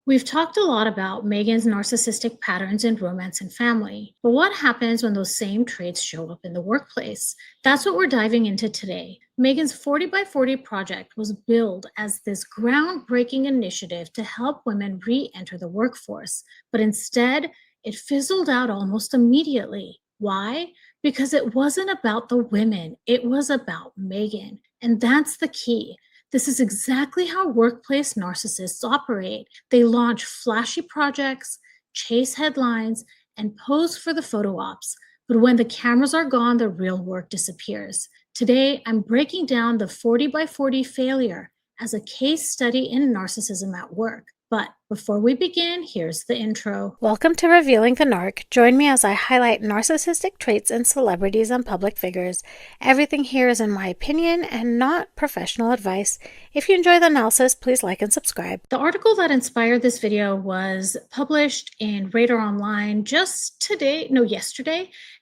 We've talked a lot about Megan's narcissistic patterns in romance and family, but what happens when those same traits show up in the workplace? That's what we're diving into today. Megan's 40 by 40 project was billed as this groundbreaking initiative to help women re enter the workforce, but instead, it fizzled out almost immediately. Why? Because it wasn't about the women, it was about Megan. And that's the key. This is exactly how workplace narcissists operate. They launch flashy projects, chase headlines, and pose for the photo ops. But when the cameras are gone, the real work disappears. Today, I'm breaking down the 40 by 40 failure as a case study in narcissism at work. But before we begin, here's the intro. Welcome to Revealing the Narc. Join me as I highlight narcissistic traits in celebrities and public figures. Everything here is in my opinion and not professional advice. If you enjoy the analysis, please like and subscribe. The article that inspired this video was published in Radar Online yesterday,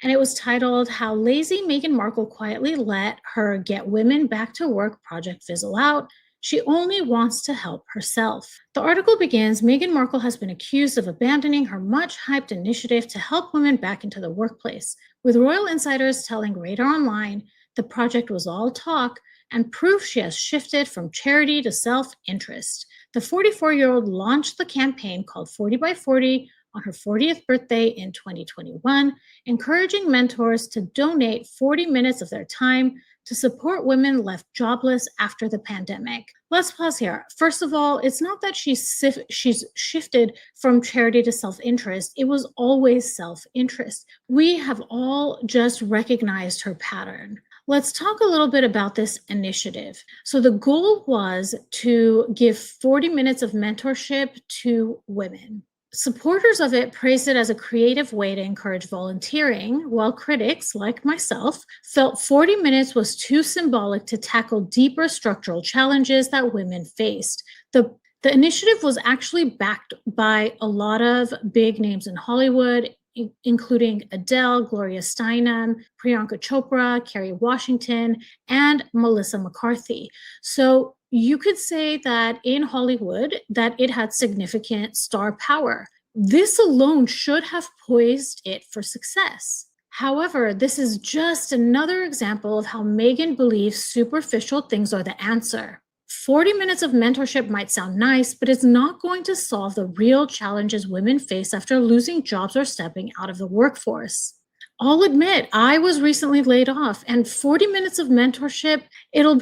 and it was titled How Lazy Meghan Markle Quietly Let Her Get Women Back to Work Project Fizzle Out. She only wants to help herself. The article begins, Meghan Markle has been accused of abandoning her much-hyped initiative to help women back into the workplace, with royal insiders telling Radar Online the project was all talk and proof she has shifted from charity to self-interest. The 44-year-old launched the campaign called 40 by 40 on her 40th birthday in 2021, encouraging mentors to donate 40 minutes of their time to support women left jobless after the pandemic. Let's pause here. First of all, it's not that she's shifted from charity to self-interest. It was always self-interest. We have all just recognized her pattern. Let's talk a little bit about this initiative. So the goal was to give 40 minutes of mentorship to women. Supporters of it praised it as a creative way to encourage volunteering, while critics, like myself, felt 40 minutes was too symbolic to tackle deeper structural challenges that women faced. The initiative was actually backed by a lot of big names in Hollywood, including Adele, Gloria Steinem, Priyanka Chopra, Kerry Washington, and Melissa McCarthy. So you could say that in Hollywood that it had significant star power. This alone should have poised it for success. However, this is just another example of how Meghan believes superficial things are the answer. 40 minutes of mentorship might sound nice, but it's not going to solve the real challenges women face after losing jobs or stepping out of the workforce. I'll admit, I was recently laid off, and 40 minutes of mentorship, it would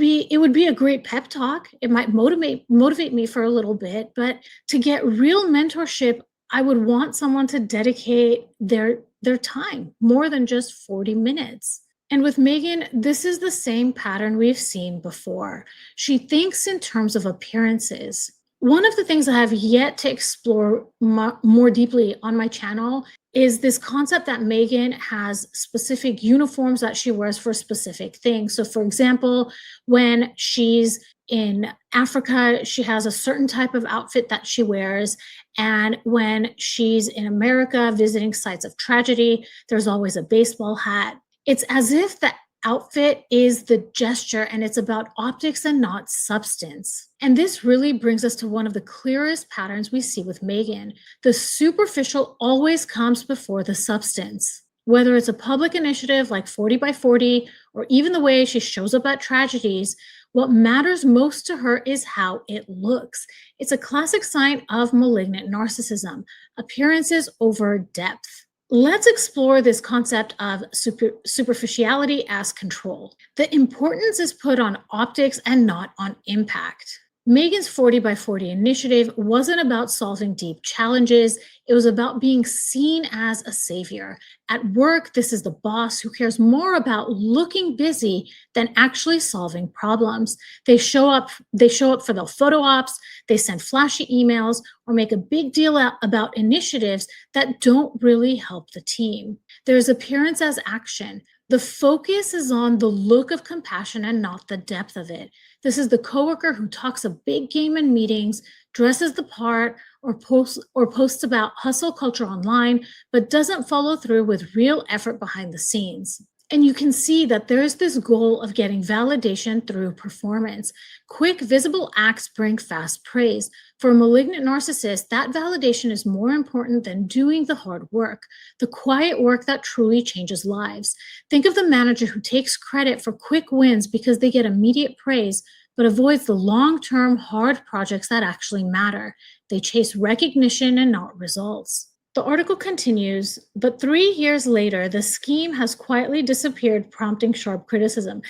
be a great pep talk. It might motivate me for a little bit, but to get real mentorship, I would want someone to dedicate their time more than just 40 minutes. And with Meghan, this is the same pattern we've seen before. She thinks in terms of appearances. One of the things I have yet to explore more deeply on my channel is this concept that Meghan has specific uniforms that she wears for specific things. So for example, when she's in Africa, she has a certain type of outfit that she wears. And when she's in America visiting sites of tragedy, there's always a baseball hat. It's as if the outfit is the gesture and it's about optics and not substance. And this really brings us to one of the clearest patterns we see with Meghan. The superficial always comes before the substance. Whether it's a public initiative like 40 by 40 or even the way she shows up at tragedies, what matters most to her is how it looks. It's a classic sign of malignant narcissism, appearances over depth. Let's explore this concept of superficiality as control. The importance is put on optics and not on impact. Meghan's 40 by 40 initiative wasn't about solving deep challenges. It was about being seen as a savior. At work, this is the boss who cares more about looking busy than actually solving problems. They show up for the photo ops, they send flashy emails, or make a big deal about initiatives that don't really help the team. There's appearance as action. The focus is on the look of compassion and not the depth of it. This is the coworker who talks a big game in meetings, dresses the part, or posts about hustle culture online, but doesn't follow through with real effort behind the scenes. And you can see that there's this goal of getting validation through performance. Quick, visible acts bring fast praise. For a malignant narcissist, that validation is more important than doing the hard work, the quiet work that truly changes lives. Think of the manager who takes credit for quick wins because they get immediate praise, but avoids the long term, hard projects that actually matter. They chase recognition and not results. The article continues, but 3 years later, the scheme has quietly disappeared, prompting sharp criticism.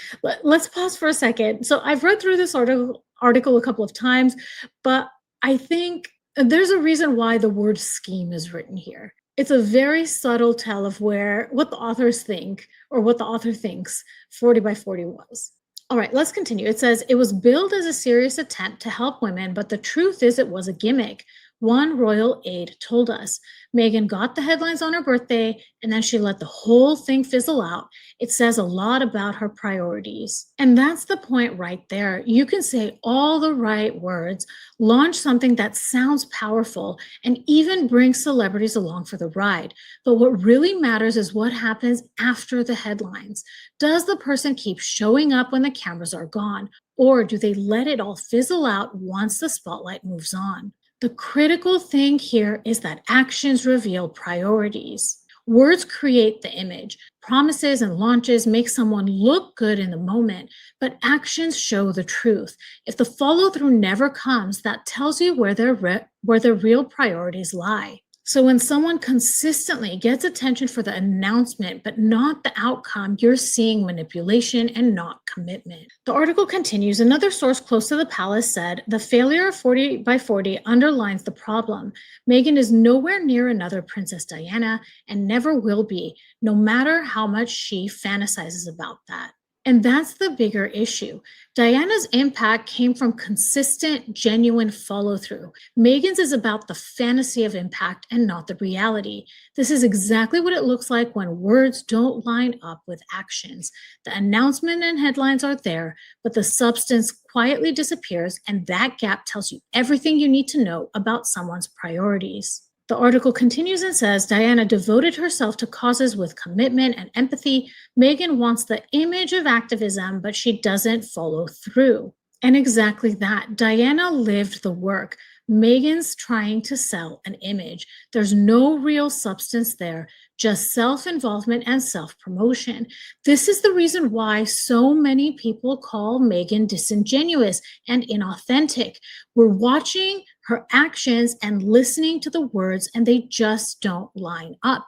Let's pause for a second. So I've read through this article a couple of times, but I think there's a reason why the word scheme is written here. It's a very subtle tell of what the authors think, or what the author thinks 40 by 40 was. All right, let's continue. It says, it was billed as a serious attempt to help women, but the truth is it was a gimmick. One royal aide told us. Meghan got the headlines on her birthday, and then she let the whole thing fizzle out. It says a lot about her priorities. And that's the point right there. You can say all the right words, launch something that sounds powerful, and even bring celebrities along for the ride. But what really matters is what happens after the headlines. Does the person keep showing up when the cameras are gone, or do they let it all fizzle out once the spotlight moves on? The critical thing here is that actions reveal priorities. Words create the image. Promises and launches make someone look good in the moment, but actions show the truth. If the follow through never comes, that tells you where the real priorities lie. So when someone consistently gets attention for the announcement, but not the outcome, you're seeing manipulation and not commitment. The article continues. Another source close to the palace said, the failure of 40 by 40 underlines the problem. Meghan is nowhere near another Princess Diana and never will be, no matter how much she fantasizes about that. And that's the bigger issue. Diana's impact came from consistent, genuine follow through. Meghan's is about the fantasy of impact and not the reality. This is exactly what it looks like when words don't line up with actions. The announcement and headlines are there, but the substance quietly disappears, and that gap tells you everything you need to know about someone's priorities. The article continues and says, Diana devoted herself to causes with commitment and empathy. Meghan wants the image of activism, but she doesn't follow through. And exactly that. Diana lived the work. Meghan's trying to sell an image. There's no real substance there, just self-involvement and self-promotion. This is the reason why so many people call Meghan disingenuous and inauthentic. We're watching her actions and listening to the words, and they just don't line up.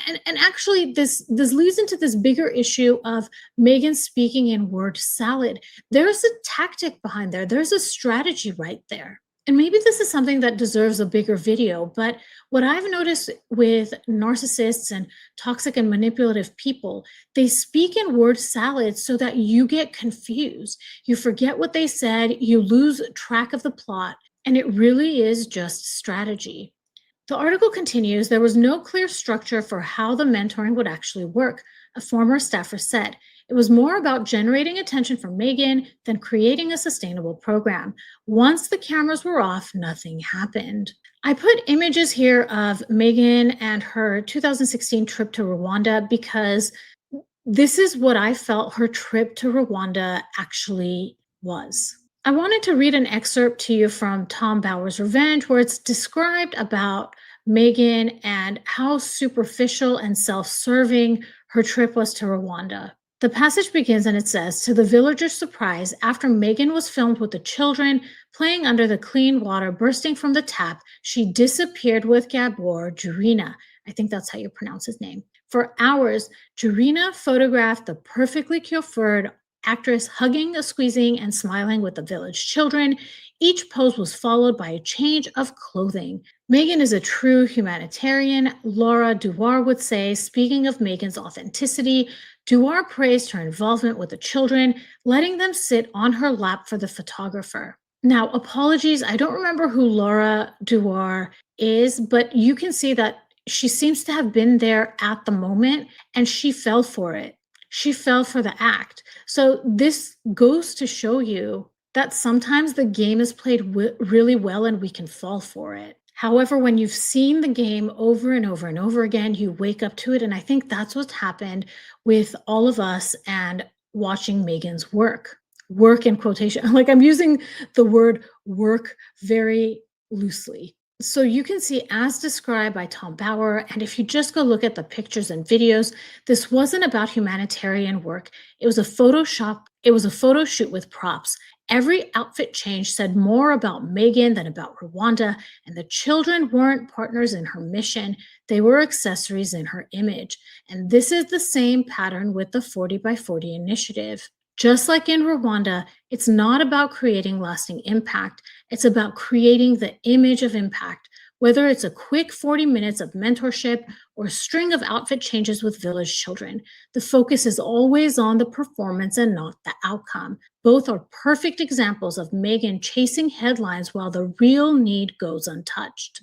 And actually, this leads into this bigger issue of Meghan speaking in word salad. There's a tactic behind there. There's a strategy right there. And maybe this is something that deserves a bigger video, but what I've noticed with narcissists and toxic and manipulative people, they speak in word salad so that you get confused. You forget what they said, you lose track of the plot, and it really is just strategy. The article continues, there was no clear structure for how the mentoring would actually work, a former staffer said. It was more about generating attention from Meghan than creating a sustainable program. Once the cameras were off, nothing happened. I put images here of Meghan and her 2016 trip to Rwanda because this is what I felt her trip to Rwanda actually was. I wanted to read an excerpt to you from Tom Bower's Revenge, where it's described about Meghan and how superficial and self-serving her trip was to Rwanda. The passage begins and it says, to the villagers' surprise, after Meghan was filmed with the children playing under the clean water bursting from the tap, she disappeared with Gabor Jurina. I think that's how you pronounce his name. For hours, Jurina photographed the perfectly coiffured actress hugging, squeezing, and smiling with the village children. Each pose was followed by a change of clothing. Meghan is a true humanitarian, Laura Duar would say, speaking of Meghan's authenticity. Duar praised her involvement with the children, letting them sit on her lap for the photographer. Now, apologies, I don't remember who Laura Duar is, but you can see that she seems to have been there at the moment, and she fell for it. She fell for the act. So this goes to show you that sometimes the game is played really well and we can fall for it. However, when you've seen the game over and over and over again, you wake up to it. And I think that's what's happened with all of us and watching Megan's work. Work in quotation. Like I'm using the word work very loosely. So you can see, as described by Tom Bauer, and if you just go look at the pictures and videos, this wasn't about humanitarian work. It was a photo shoot with props. Every outfit change said more about Megan than about Rwanda, and the children weren't partners in her mission, they were accessories in her image. And this is the same pattern with the 40 by 40 initiative. Just like in Rwanda, it's not about creating lasting impact, it's about creating the image of impact. Whether it's a quick 40 minutes of mentorship or a string of outfit changes with village children, the focus is always on the performance and not the outcome. Both are perfect examples of Meghan chasing headlines while the real need goes untouched.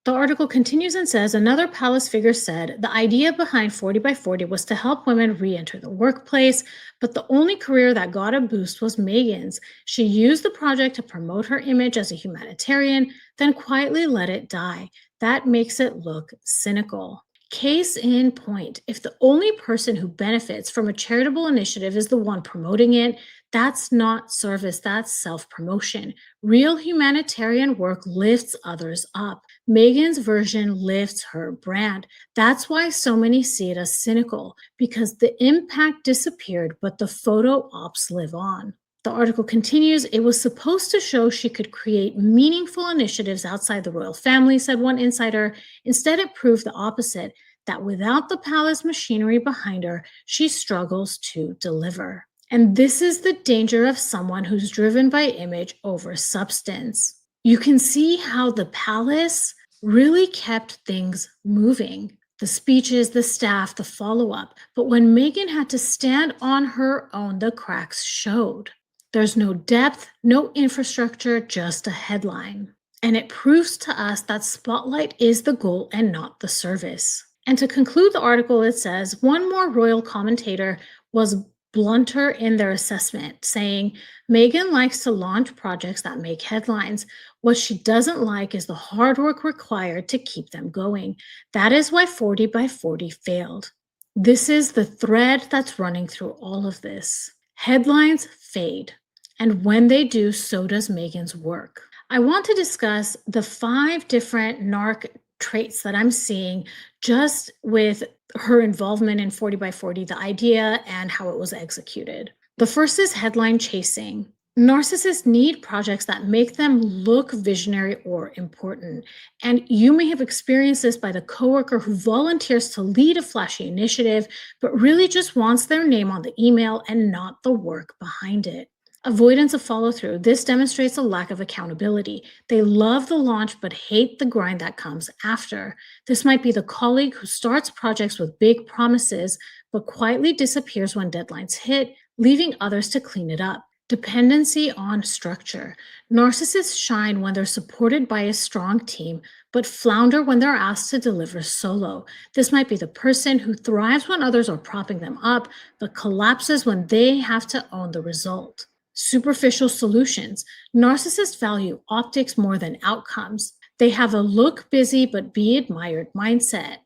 The article continues and says another palace figure said the idea behind 40 by 40 was to help women re enter the workplace, but the only career that got a boost was Meghan's. She used the project to promote her image as a humanitarian, then quietly let it die. That makes it look cynical. Case in point, if the only person who benefits from a charitable initiative is the one promoting it, that's not service, that's self promotion. Real humanitarian work lifts others up. Megan's version lifts her brand. That's why so many see it as cynical, because the impact disappeared, but the photo ops live on. The article continues, it was supposed to show she could create meaningful initiatives outside the royal family, said one insider. Instead, it proved the opposite, that without the palace machinery behind her, she struggles to deliver. And this is the danger of someone who's driven by image over substance. You can see how the palace really kept things moving. The speeches, the staff, the follow up. But when Meghan had to stand on her own, the cracks showed. There's no depth, no infrastructure, just a headline. And it proves to us that spotlight is the goal and not the service. And to conclude the article, it says one more royal commentator was blunter in their assessment, saying, Meghan likes to launch projects that make headlines. What she doesn't like is the hard work required to keep them going. That is why 40 by 40 failed. This is the thread that's running through all of this. Headlines fade, and when they do, so does Meghan's work. I want to discuss the 5 different narc traits that I'm seeing just with her involvement in 40 by 40, the idea and how it was executed. The first is headline chasing. Narcissists need projects that make them look visionary or important. And you may have experienced this by the coworker who volunteers to lead a flashy initiative, but really just wants their name on the email and not the work behind it. Avoidance of follow through. This demonstrates a lack of accountability. They love the launch but hate the grind that comes after. This might be the colleague who starts projects with big promises but quietly disappears when deadlines hit, leaving others to clean it up. Dependency on structure. Narcissists shine when they're supported by a strong team, but flounder when they're asked to deliver solo. This might be the person who thrives when others are propping them up, but collapses when they have to own the result. Superficial solutions. Narcissists value optics more than outcomes. They have a look busy but be admired mindset.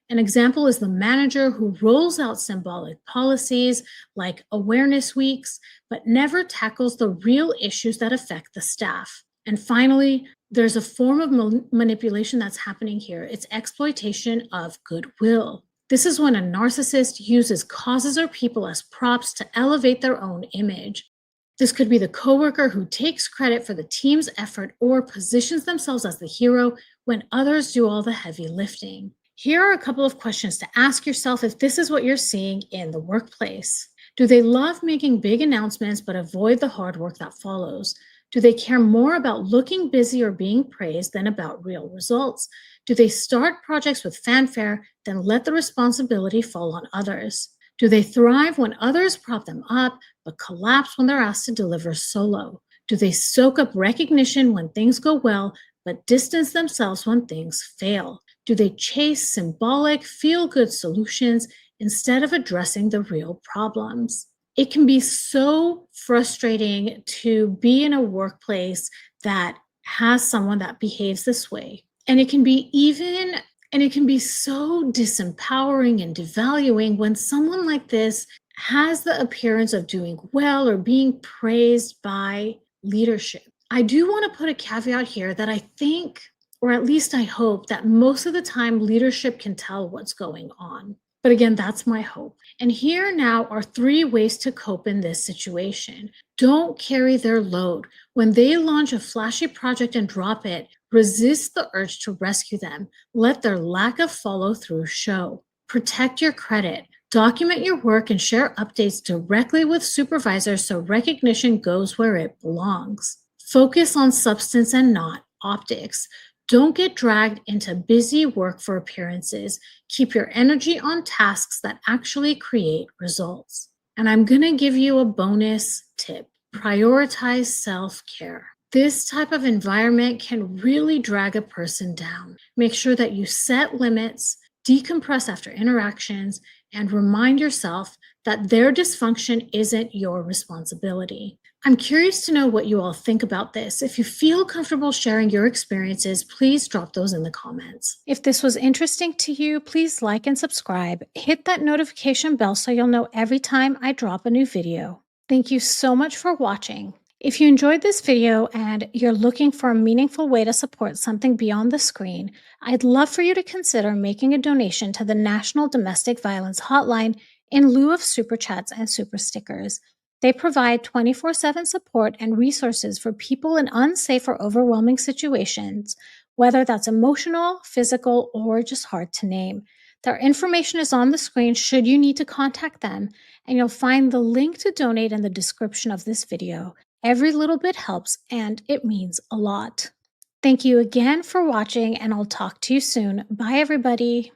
An example is the manager who rolls out symbolic policies like awareness weeks, but never tackles the real issues that affect the staff. And finally, there's a form of manipulation that's happening here. It's exploitation of goodwill. This is when a narcissist uses causes or people as props to elevate their own image. This could be the coworker who takes credit for the team's effort or positions themselves as the hero when others do all the heavy lifting. Here are a couple of questions to ask yourself if this is what you're seeing in the workplace. Do they love making big announcements but avoid the hard work that follows? Do they care more about looking busy or being praised than about real results? Do they start projects with fanfare, then let the responsibility fall on others? Do they thrive when others prop them up, but collapse when they're asked to deliver solo? Do they soak up recognition when things go well, but distance themselves when things fail? Do they chase symbolic, feel-good solutions instead of addressing the real problems? It can be so frustrating to be in a workplace that has someone that behaves this way. And it can be even and it can be so disempowering and devaluing when someone like this has the appearance of doing well or being praised by leadership. I do want to put a caveat here that I think, or at least I hope, that most of the time leadership can tell what's going on. But again, that's my hope. And here now are 3 ways to cope in this situation. Don't carry their load. When they launch a flashy project and drop it, resist the urge to rescue them. Let their lack of follow through show. Protect your credit. Document your work and share updates directly with supervisors so recognition goes where it belongs. Focus on substance and not optics. Don't get dragged into busy work for appearances. Keep your energy on tasks that actually create results. And I'm going to give you a bonus tip. Prioritize self-care. This type of environment can really drag a person down. Make sure that you set limits, decompress after interactions, and remind yourself that their dysfunction isn't your responsibility. I'm curious to know what you all think about this. If you feel comfortable sharing your experiences, please drop those in the comments. If this was interesting to you, please like and subscribe. Hit that notification bell so you'll know every time I drop a new video. Thank you so much for watching. If you enjoyed this video and you're looking for a meaningful way to support something beyond the screen, I'd love for you to consider making a donation to the National Domestic Violence Hotline in lieu of super chats and super stickers. They provide 24/7 support and resources for people in unsafe or overwhelming situations, whether that's emotional, physical, or just hard to name. Their information is on the screen should you need to contact them, and you'll find the link to donate in the description of this video. Every little bit helps, and it means a lot. Thank you again for watching, and I'll talk to you soon. Bye, everybody.